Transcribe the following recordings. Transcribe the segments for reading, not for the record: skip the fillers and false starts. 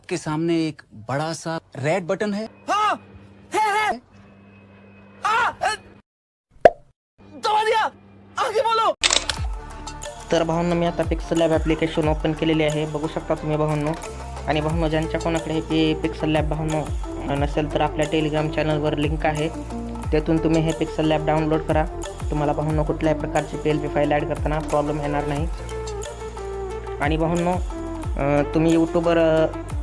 आपके सामने एक बड़ा सा रेड बटन है। हाँ है दबा दिया, आगे बोलो। तर भावांनो, मी आता पिक्सल लॅब ॲप्लिकेशन ओपन केलेले आहे, बघू शकता तुम्ही भावांनो. आणि भावांनो, ज्यांच्या कोणाकडे हे पिक्सल लॅब भावांनो नसेल तर आपल्या टेलिग्राम चॅनलवर लिंक आहे, त्यातून तुम्ही हे पिक्सल लॅब डाउनलोड करा. तुम्हाला भावांनो कुठल्याही प्रकारची PLP फाईल ॲड करताना प्रॉब्लेम येणार नाही. आणि भावांनो, तुम्ही यूट्यूबवर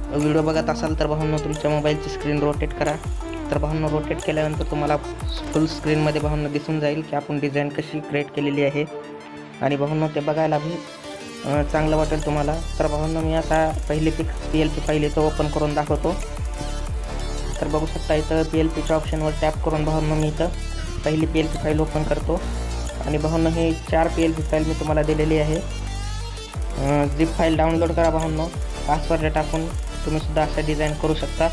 व्हिडिओ बघत असाल तर भावांनो तुमच्या मोबाईलची स्क्रीन रोटेट करा. तर भावांनो, रोटेट केल्यानंतर तुम्हाला फुल स्क्रीनमध्ये भावांनो दिसून जाईल की आपण डिझाईन कशी क्रिएट केलेली आहे. आणि भावांनो, ते बघायला बी चांगलं वाटेल तुम्हाला. तर भावांनो, मी आता पहिली PLP फाईल इथं ओपन करून दाखवतो. तर बघू शकता इथं PLPच्या ऑप्शनवर टॅप करून भावांनो मी इथं पहिली PLP फाईल ओपन करतो. आणि भावांनो, हे 4 PLP फाईल मी तुम्हाला दिलेली आहे. झिप फाईल डाउनलोड करा भावांनो. पासवर्ड टाकून तुम्ही सुद्धा असं डिझाईन करू शकता.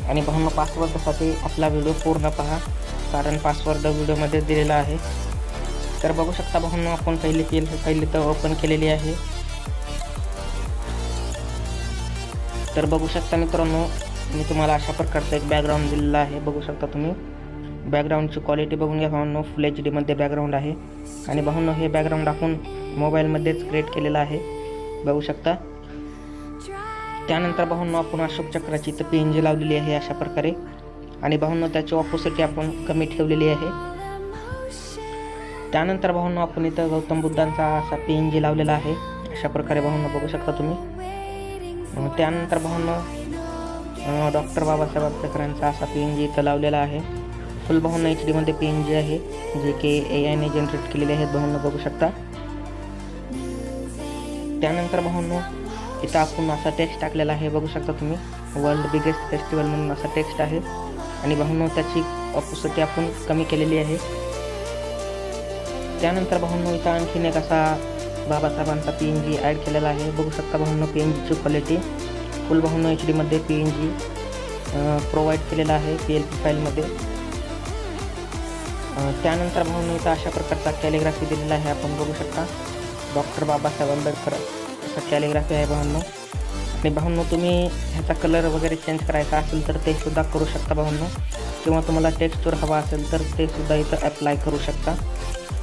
आणि भावांनो, पासवर्डसाठी आपला व्हिडिओ पूर्ण पहा, कारण पासवर्ड व्हिडिओमध्ये दिलेला आहे. तर बघू शकता भावांनो, आपण पहिली PLP फाईल इथं ओपन केलेली आहे. तर बघू शकता मित्रांनो, मी तुम्हाला अशा प्रकारचं एक बॅकग्राऊंड दिलेलं आहे. बघू शकता तुम्ही बॅकग्राऊंडची क्वालिटी बघून घ्या भावांनो. फुल HD मध्ये बॅकग्राऊंड आहे. आणि भावांनो, हे बॅकग्राऊंड आपण मोबाईलमध्येच क्रिएट केलेलं आहे, बघू शकता. त्यानंतर भावांनो, आपण अशोक चक्राची इथं PNG लावलेली आहे अशा प्रकारे. आणि भावांनो, त्याची ऑपोसिटी आपण कमी ठेवलेली आहे. त्यानंतर भावांनो, आपण इथं गौतम बुद्धांचा असा PNG लावलेला आहे अशा प्रकारे भावांनो, बघू शकता तुम्ही. त्यानंतर भावांनो, डॉक्टर बाबासाहेब आंबेडकरांचा असा PNG इथं लावलेला आहे. फुल भावांनो HD मध्ये PNG आहे, जे की AI ने जनरेट केलेले आहेत भावांनो, बघू शकता. त्यानंतर भावांनो, इथं आपण असा टेक्स्ट टाकलेला आहे, बघू शकता तुम्ही. वर्ल्ड बिगेस्ट फेस्टिवल म्हणून असा टेक्स्ट आहे. आणि भावांनो, त्याची ऑपोसिटी आपण कमी केलेली आहे. त्यानंतर भावांनो, इथं आणखीन एक असा बाबासाहेबांचा PNG ॲड केलेला आहे, बघू शकता भावांनो. PNGची क्वालिटी फुल भावांनो HD मध्ये PNG प्रोव्हाइड केलेला आहे PLP फाईलमध्ये. त्यानंतर भावांनो, इथं अशा प्रकारचा कॅलिग्राफी दिलेला आहे, आपण बघू शकता. डॉक्टर बाबासाहेब आंबेडकर असा कॅलिग्राफी आहे भावांनो. आणि भावांनो, तुम्ही ह्याचा कलर वगैरे चेंज करायचा असेल तर ते सुद्धा करू शकता भावांनो. किंवा तुम्हाला टेक्स्चर हवा असेल तर ते सुद्धा इथं अप्लाय करू शकता.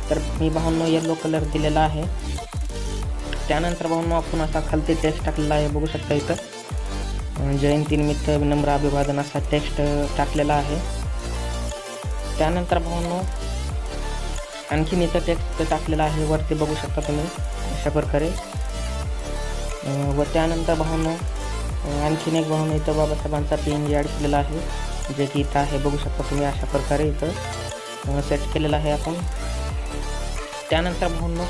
तर मी भावांनो येलो कलर दिलेला आहे. त्यानंतर भावांनो, आपण असा खालती टेक्स्ट टाकलेला आहे, बघू शकता. इथं जयंतीनिमित्त विनम्र अभिवादन असा टेक्स्ट टाकलेला आहे. त्यानंतर भावांनो, आणखीन इथं टेक्स्ट टाकलेला आहे वरती, बघू शकता तुम्ही अशा प्रकारे. व त्यानंतर भावांनो, आणखीन एक भावांनो इथं बाबासाहेबांचा PNG ॲड केलेला आहे, जे की इथं आहे, बघू शकता तुम्ही अशा प्रकारे इथं सेट केलेला आहे आपण. त्यानंतर भावांनो,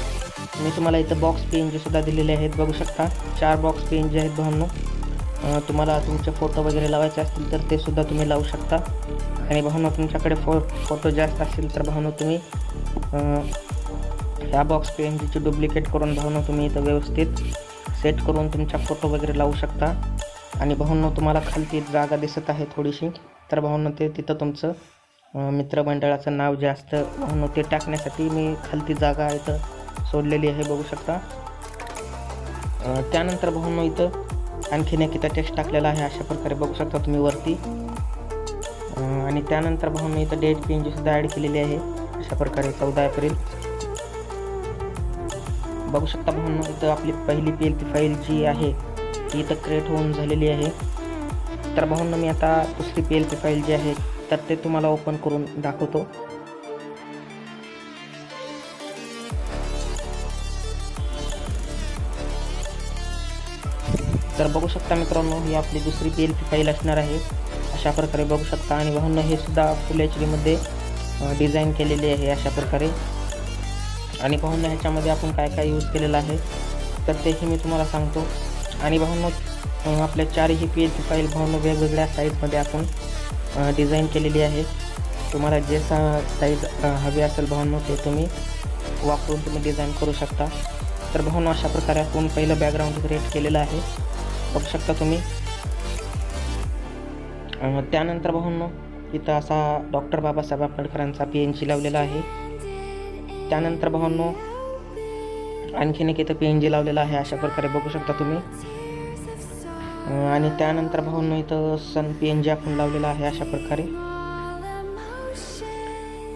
मी तुम्हाला इथं बॉक्स PNG सुद्धा दिलेले आहेत, बघू शकता. 4 बॉक्स PNG आहेत भावांनो. तुम्हाला तुमचे फोटो वगैरे लावायचे असतील तर ते सुद्धा तुम्ही लावू शकता. आणि भावांनो, तुमच्याकडे फोटो जास्त असतील तर भावांनो तुम्ही ह्या बॉक्स PNGची डुप्लिकेट करून भावांनो तुम्ही इथं व्यवस्थित सेट करून तुमच्या फोटो वगैरे लावू शकता. आणि भावांनो, तुम्हाला खालती जागा दिसत आहे थोडीशी, तर भावांनो ते तिथं तुमचं मित्रमंडळाचं नाव जे असतं भावांनो ते टाकण्यासाठी मी खालती जागा इथं सोडलेली आहे, बघू शकता. त्यानंतर भावांनो, इथं आणखीन एक इथं टेक्स्ट टाकलेला आहे अशा प्रकारे, बघू शकता तुम्ही वरती. आणि त्यानंतर भावांनो, इथं डेट PNG सुद्धा ॲड केलेली आहे अशा प्रकारे, 14 एप्रिल. बघू शकता भावांनो, इथं आपली पहिली PLP फाईल जी आहे ती इथं क्रिएट होऊन झालेली आहे. तर भावांनो, मी आता दुसरी PLP फाईल जी आहे तर ते तुम्हाला ओपन करून दाखवतो. तर बघू शकता मित्रांनो, ही आपली दुसरी PLP फाईल असणार आहे अशा प्रकारे, बघू शकता. आणि भावांनो, हे सुद्धा फुल HD मध्ये डिझाईन केलेली आहे अशा प्रकारे. आणि भावांनो, ह्याच्यामध्ये आपण काय काय यूज केलेलं आहे तर तेही मी तुम्हाला सांगतो. आणि भावांनो, आपल्या 4ही PLP फाईल भावांनो वेगवेगळ्या साईजमध्ये आपण डिझाईन केलेली आहे. तुम्हाला जे साईज हवी असेल भावांनो ते तुम्ही वापरून तुम्ही डिझाईन करू शकता. तर भावांनो, अशा प्रकारे आपण पहिलं बॅकग्राऊंड क्रिएट केलेलं आहे, बघू शकता तुम्ही. त्यानंतर भावांनो, इथं असा डॉक्टर बाबासाहेब आंबेडकरांचा PNG लावलेला आहे. त्यानंतर भावांनो, आणखीन एक इथं PNG लावलेला आहे अशा प्रकारे, बघू शकता तुम्ही. आणि त्यानंतर भाऊंनो इथं सन PNG आपण लावलेला आहे अशा प्रकारे.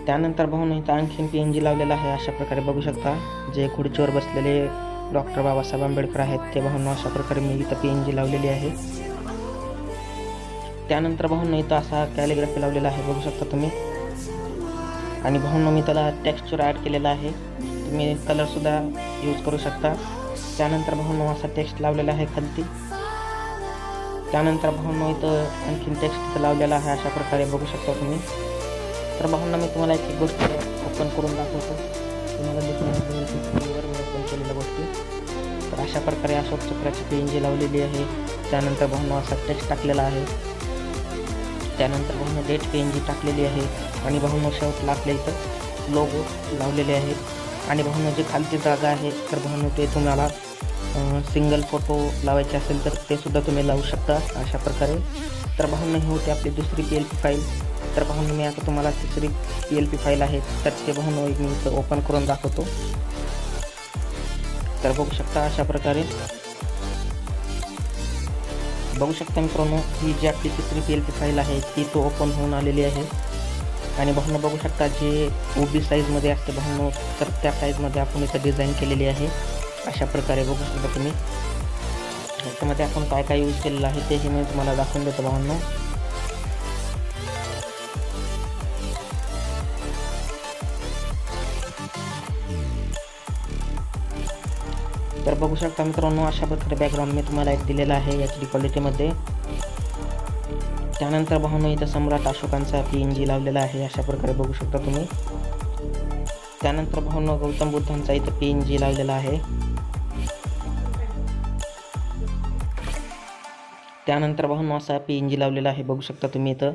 त्यानंतर भाऊंनो इथं आणखीन PNG लावलेला आहे अशा प्रकारे बघू शकता. जे खुर्चीवर बसलेले डॉक्टर बाबासाहेब आंबेडकर आहेत ते भाऊंनो अशा प्रकारे मी इथं PNG लावलेली आहे. त्यानंतर भाऊंनो इथं असा कॅलिग्राफी लावलेला आहे बघू शकता तुम्ही. आणि भाऊंनो मी त्याला टेक्स्चर ॲड केलेला आहे. तुम्ही कलरसुद्धा यूज करू शकता. त्यानंतर भाऊंनो असा टेक्स्ट लावलेला आहे खालती. त्यानंतर भाऊंनो इथं आणखीन टेक्स्ट इथं लावलेला आहे अशा प्रकारे बघू शकता तुम्ही. तर भाऊंनो मी तुम्हाला एक गोष्ट ओपन करून दाखवतो. तुम्हाला स्क्रीनवर मी ओपन केलेल्या गोष्टी. तर अशा प्रकारे अशोक चक्राची PNG लावलेली आहे. त्यानंतर भाऊंनो असा टेक्स्ट टाकलेला आहे. त्यानंतर भाऊंनो डेट PNG टाकलेली आहे. आणि भाऊंनो शेवटला आपल्या इथं लोगो लावलेले आहेत. आणि भाऊंनो जे खालची जागा आहे तर भाऊंनो ते तुम्हाला सिंगल फोटो लावायचे असेल तर ते सुद्धा तुम्ही लावू शकता अशा प्रकारे. तर भाऊंनो ही होती आपली दुसरी PLP फाईल. तर भाऊंनो मी आता तुम्हाला तिसरी PLP फाईल आहे तर ते भाऊंनो मी इथं ओपन करून दाखवतो. तर बघू शकता अशा प्रकारे बघू शकता मित्रांनो, ही जी आपली तिसरी PLP फाईल आहे ती तो ओपन होऊन आलेली आहे. आणि भाऊंनो बघू शकता जे OB साईजमध्ये असते भाऊंनो तर त्या साईजमध्ये आपण इथं डिझाईन केलेली आहे अशा प्रकारे बघू शकता तुम्ही. त्याच्यामध्ये आपण काय काय यूज केलेलं आहे तेही मी तुम्हाला दाखवून देतो भाऊंनो. तर बघू शकता मित्रांनो अशा प्रकारे बॅकग्राऊंड मी तुम्हाला एक दिलेला आहे HD क्वालिटीमध्ये. त्यानंतर भाऊंनो इथं सम्राट अशोकांचा PNG लावलेला आहे अशा प्रकारे बघू शकता तुम्ही. त्यानंतर भाऊंनो गौतम बुद्धांचा इथं PNG लावलेला आहे. त्यानंतर भाऊंनो असा PNG लावलेला आहे बघू शकता तुम्ही इथं.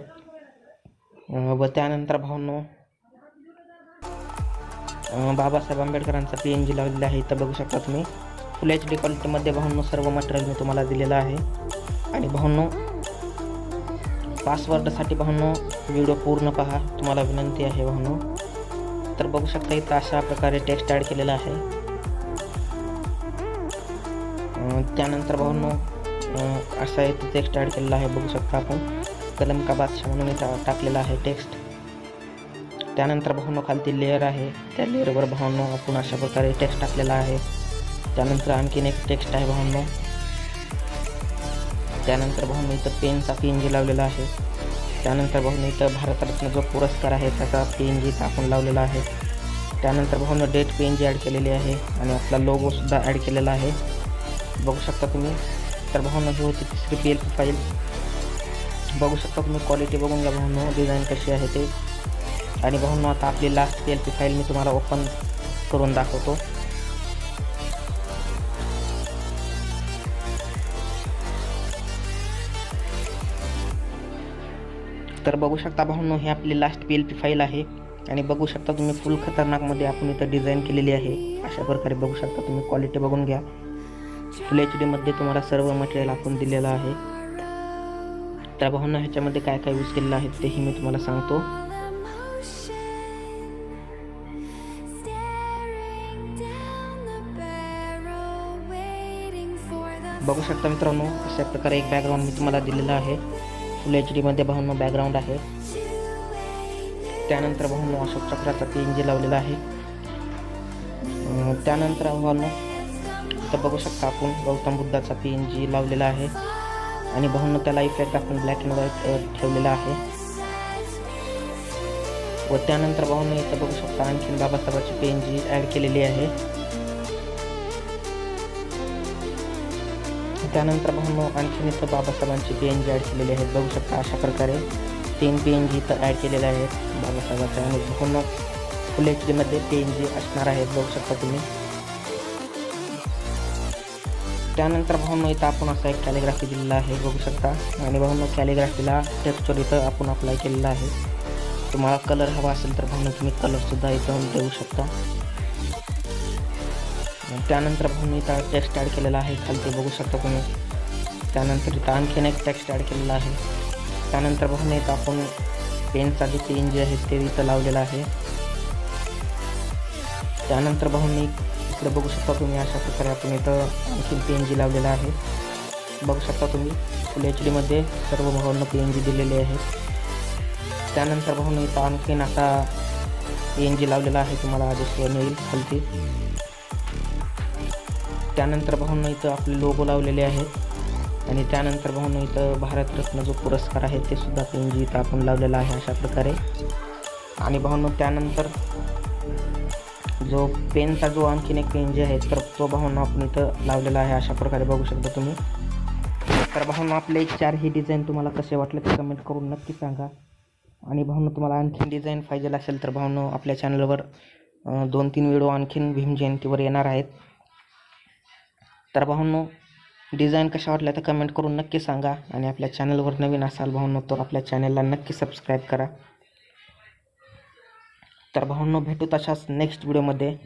व त्यानंतर भाऊंनो बाबासाहेब आंबेडकरांचा PNG लावलेला आहे इथं बघू शकता तुम्ही. फुल HD क्वालिटीमध्ये भाऊंनो सर्व मटेरियल मी तुम्हाला दिलेलं आहे. आणि भाऊंनो पासवर्डसाठी भाऊंनो व्हिडिओ पूर्ण पहा तुम्हाला विनंती आहे भाऊंनो. तर बघू शकता इथं अशा प्रकारे टेक्स्ट ॲड केलेला आहे. त्यानंतर भाऊंनो असा इथं टेक्स्ट ॲड केलेला आहे बघू शकता आपण. कलम का बादशाह म्हणून इथं टाकलेला आहे टेक्स्ट. त्यानंतर भाऊंनो खालती लेअर आहे त्या लेअरवर भाऊंनो आपण अशा प्रकारे टेक्स्ट टाकलेला आहे. त्यानंतर आणखीन एक टेक्स्ट आहे भाऊंनो. त्यानंतर भाऊंनो इथं पेनचा PNG लावलेला आहे. त्यानंतर भाऊंनो इथं भारतरत्न जो पुरस्कार आहे त्याचा PNG इथं आपण लावलेला आहे. त्यानंतर भाऊंनो डेट PNG ॲड केलेली आहे आणि आपला लोगोसुद्धा ॲड केलेला आहे बघू शकता तुम्ही. तर भाऊंनो ही होती तिसरी PLP फाईल. बघू शकता तुम्ही क्वालिटी बघून घ्या भाऊंनो डिझाईन कशी आहे ते. आणि भाऊंनो आता आपली लास्ट PLP फाईल मी तुम्हाला ओपन करून दाखवतो. तर बघू शकता भाऊंनो ही आपली लास्ट PLP फाईल आहे. आणि बघू शकता तुम्ही फुल खतरनाकमध्ये आपण इथं डिझाईन केलेली आहे अशा प्रकारे बघू शकता तुम्ही. क्वालिटी बघून घ्या. फुल HD मध्ये तुम्हाला सर्व मटेरियल आपण दिलेलं आहे. तर भाऊंनो ह्याच्यामध्ये काय काय यूज केलेलं आहे तेही मी तुम्हाला सांगतो. बघू शकता मित्रांनो अशा प्रकारे एक बॅकग्राऊंड मी तुम्हाला दिलेला आहे. फुल HD मध्ये भाऊंनो बॅकग्राऊंड आहे. त्यानंतर भाऊंनो अशोक चक्राचा PNG लावलेला आहे. त्यानंतर भाऊंनो इथं बघू शकता आपण गौतम बुद्धाचा PNG लावलेला आहे. आणि भाऊंनो त्याला इफेक्ट आपण ब्लॅक अँड व्हाईट ठेवलेला आहे. व त्यानंतर भाऊंनो इथं बघू शकता आणखीन बाबासाहेबांची PNG ॲड केलेली आहे. त्यानंतर भाऊंनो आणखीन इथं बाबासाहेबांची PNG ॲड केलेली आहेत बघू शकता. अशा प्रकारे 3 PNG इथं ॲड केलेले आहेत बाबासाहेबांच्या. आणि भाऊंनो फुल HD मध्ये PNG असणार आहेत बघू शकता तुम्ही. त्यानंतर भाऊंनो इथं आपण असा एक कॅलिग्राफी दिलेला आहे बघू शकता. आणि भाऊंनो कॅलिग्राफीला टेक्स्चर इथं आपण अप्लाय केलेला आहे. तुम्हाला कलर हवा असेल तर भाऊंनो तुम्ही कलरसुद्धा इथं देऊ शकता. त्यानंतर भाऊंनो इथं टेक्स्ट ॲड केलेला आहे खालती बघू शकता तुम्ही. त्यानंतर इथं आणखीन एक टेक्स्ट ॲड केलेला आहे. त्यानंतर भाऊंनो इथं आपण पेनचा जे PNG आहे ते इथं लावलेला आहे. त्यानंतर भाऊंनो इकडे बघू शकता तुम्ही अशा प्रकारे आपण इथं आणखीन PNG लावलेला आहे. बघू शकता तुम्ही फुल HD मध्ये सर्व भावांना PNG दिलेले आहेत. त्यानंतर भावांनो इथं आणखीन असा PNG लावलेला आहे, तुम्हाला दिसून येईल खालती. त्यानंतर भावांनो इथं आपले लोगो लावलेले आहेत आणि त्यानंतर भावांनो इथं भारतरत्न जो पुरस्कार आहे ते सुद्धा PNG इथं आपण लावलेला आहे अशा प्रकारे. आणि भावांनो त्यानंतर जो पेनचा जो आणखीन एक PNG आहे तर तो भावांनो आपण इथं लावलेला आहे अशा प्रकारे बघू शकता तुम्ही. तर भावांनो आपले 4 ही डिझाईन तुम्हाला कसे वाटले ते कमेंट करून नक्की सांगा. आणि भावांनो तुम्हाला आणखीन डिझाईन पाहिजे असेल तर भावांनो आपल्या चॅनलवर 2-3 व्हिडिओ आणखीन भीम जयंतीवर येणार आहेत. तर भावांनो डिझाईन कशा वाटल्या तर कमेंट करून नक्की सांगा. आणि आपल्या चॅनलवर नवीन असाल भावांनो तर आपल्या चॅनलला नक्की सबस्क्राईब करा. तर भावांनो भेटू तशाच नेक्स्ट व्हिडिओमध्ये.